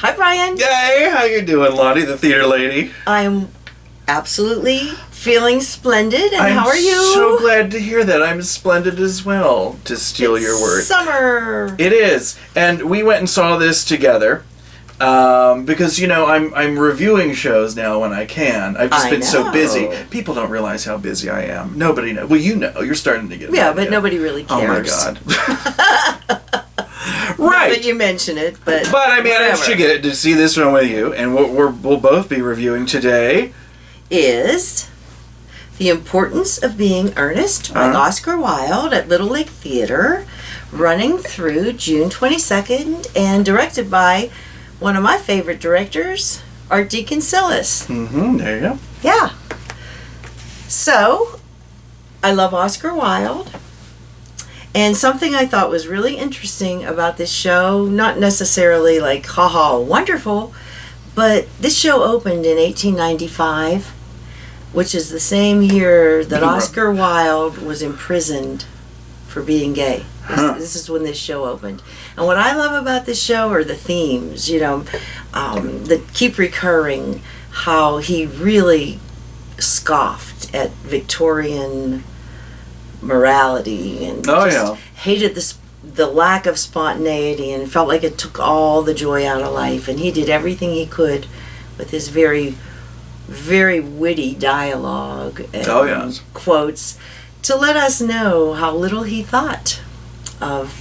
Hi, Brian. Hey, how you doing, Lottie, the theater lady? I'm absolutely feeling splendid. And how are you? I'm so glad to hear that. I'm splendid as well, to steal your word. Summer. It is. And we went and saw this together. Because, I'm reviewing shows now when I can. I've just been so busy. People don't realize how busy I am. Nobody knows. Well, you're starting to get Yeah, but nobody really cares. Oh, my God. Right. But you mention it, but I mean, whatever. I should get to see this one with you. And what we'll both be reviewing today is The Importance of Being Earnest by Oscar Wilde at Little Lake Theater, running through June 22nd and directed by one of my favorite directors, Art Deacon Sillis. There you go. Yeah. So, I love Oscar Wilde. And something I thought was really interesting about this show, not necessarily like, haha, wonderful, but this show opened in 1895, which is the same year that Oscar Wilde was imprisoned for being gay. This is when this show opened. And what I love about this show are the themes, that keep recurring, how he really scoffed at Victorian morality and hated the lack of spontaneity and felt like it took all the joy out of life. And he did everything he could with his very, very witty dialogue and quotes to let us know how little he thought of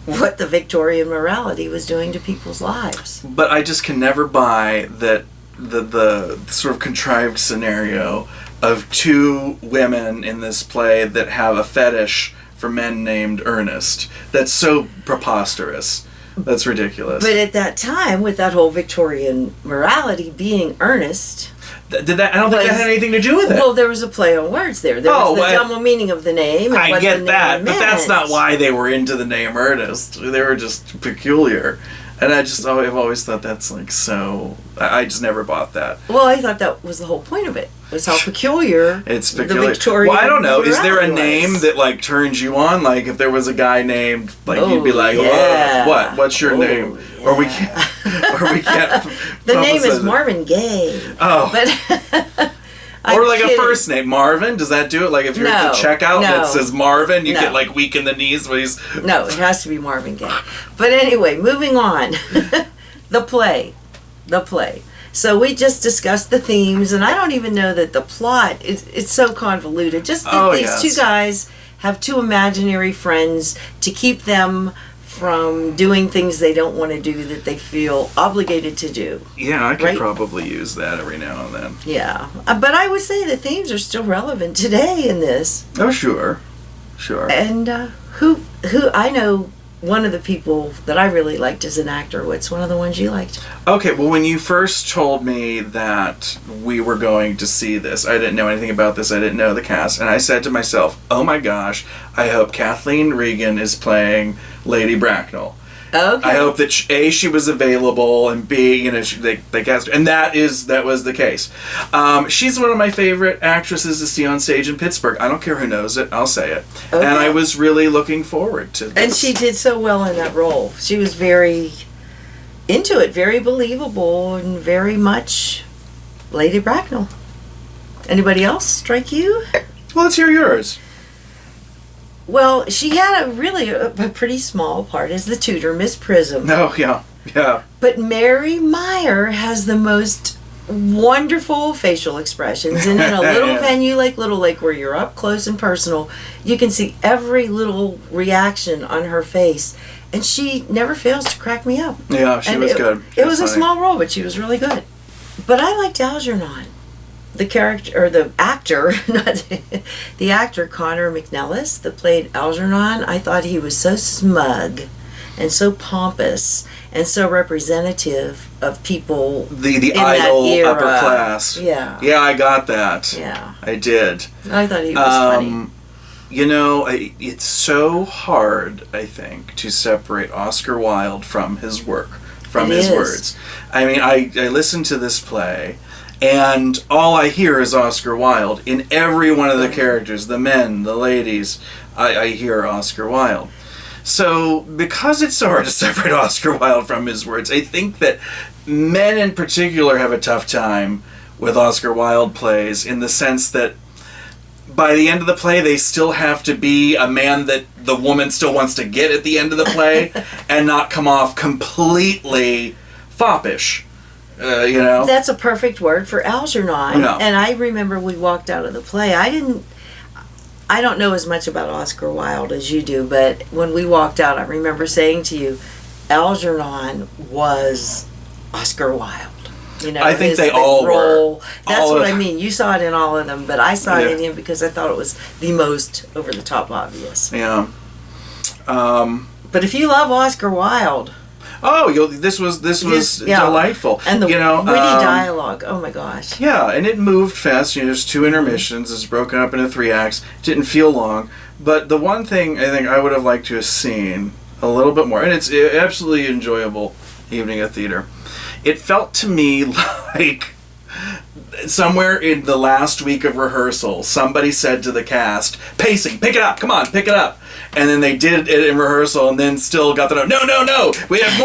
what the Victorian morality was doing to people's lives. But I just can never buy that the sort of contrived scenario of two women in this play that have a fetish for men named Ernest. That's so preposterous. That's ridiculous. But at that time, with that whole Victorian morality being earnest... I don't think that had anything to do with it. Well, there was a play on words there. There was the double meaning of the name. And I what get the that, name but meant. that's not why they were into the name Ernest. They were just peculiar. And I've always thought that's like so... I just never bought that. Well, I thought that was the whole point of it. Was how peculiar it's peculiar. The Victorian Well, I don't know. Is there a morality name was. that like turns you on? Like if there was a guy named, like you'd be like, yeah. "What? What's your name?" Yeah. Or we can't. The name is publicize it. Marvin Gaye. Oh. But or like a first name, Marvin. Does that do it? Like if you're at the checkout and it says Marvin, you get like weak in the knees when he's. No, it has to be Marvin Gaye. But anyway, moving on. The play. So we just discussed the themes, and I don't even know that the plot it's so convoluted. Just that these two guys have two imaginary friends to keep them from doing things they don't want to do that they feel obligated to do. Yeah, I could probably use that every now and then. Yeah, but I would say the themes are still relevant today in this. Oh, sure. And who I know. One of the people that I really liked as an actor. What's one of the ones you liked? Okay, well, when you first told me that we were going to see this, I didn't know anything about this. I didn't know the cast. And I said to myself, oh my gosh, I hope Kathleen Regan is playing Lady Bracknell. Okay. I hope that A, she was available, and B, they cast her. And that was the case. She's one of my favorite actresses to see on stage in Pittsburgh. I don't care who knows it, I'll say it. Okay. And I was really looking forward to this. And she did so well in that role. She was very into it, very believable, and very much Lady Bracknell. Anybody else strike you? Well, let's hear yours. Well, she had a pretty small part as the tutor, Miss Prism. Oh, yeah. But Mary Meyer has the most wonderful facial expressions. And in a little venue like Little Lake, where you're up close and personal, you can see every little reaction on her face. And she never fails to crack me up. Yeah, she was good. It was a small role, but she was really good. But I liked Algernon. The character, or the actor, not the actor Connor McNellis that played Algernon, I thought he was so smug and so pompous and so representative of people the in idle that era. upper class. Yeah. Yeah, I got that. Yeah. I did. I thought he was funny. It's so hard, I think, to separate Oscar Wilde from his work, from his words. I mean, I listened to this play, and all I hear is Oscar Wilde. In every one of the characters, the men, the ladies, I hear Oscar Wilde. So, because it's so hard to separate Oscar Wilde from his words, I think that men in particular have a tough time with Oscar Wilde plays, in the sense that by the end of the play, they still have to be a man that the woman still wants to get at the end of the play, and not come off completely foppish. That's a perfect word for Algernon. Yeah. And I remember we walked out of the play. I don't know as much about Oscar Wilde as you do, but when we walked out, I remember saying to you, Algernon was Oscar Wilde. I think they all were. That's what I mean. You saw it in all of them, but I saw it in him because I thought it was the most over the top obvious. Yeah. But if you love Oscar Wilde, this was delightful, and the witty dialogue. Oh my gosh. Yeah, and it moved fast. There's 2 intermissions. It's broken up into 3 acts. Didn't feel long, but the one thing I think I would have liked to have seen a little bit more, and it's absolutely enjoyable evening at theater. It felt to me like somewhere in the last week of rehearsal, somebody said to the cast, "Pacing, pick it up, come on, pick it up." And then they did it in rehearsal, and then still got the note, no, we have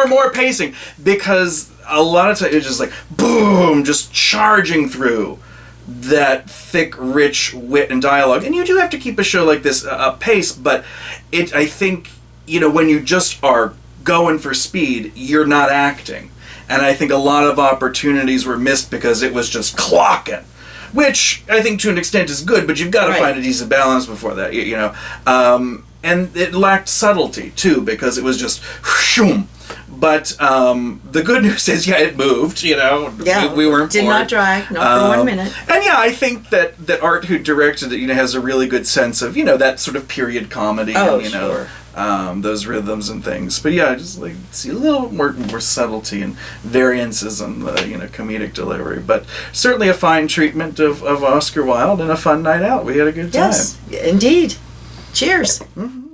more pacing. Because a lot of times it's just like, boom, just charging through that thick, rich wit and dialogue. And you do have to keep a show like this a pace, but I think, when you just are going for speed, you're not acting. And I think a lot of opportunities were missed because it was just clocking, which I think to an extent is good, but you've got to find a decent balance before that, and it lacked subtlety too, because it was just shoom. But the good news is, it moved. We weren't did bored. Not drag, not for 1 minute. And I think that Art, who directed it, has a really good sense of that sort of period comedy. Oh, and, sure. Those rhythms and things. But just like see a little more subtlety and variances in the comedic delivery. But certainly a fine treatment of Oscar Wilde and a fun night out. We had a good time. Yes, indeed. Cheers. Mm-hmm.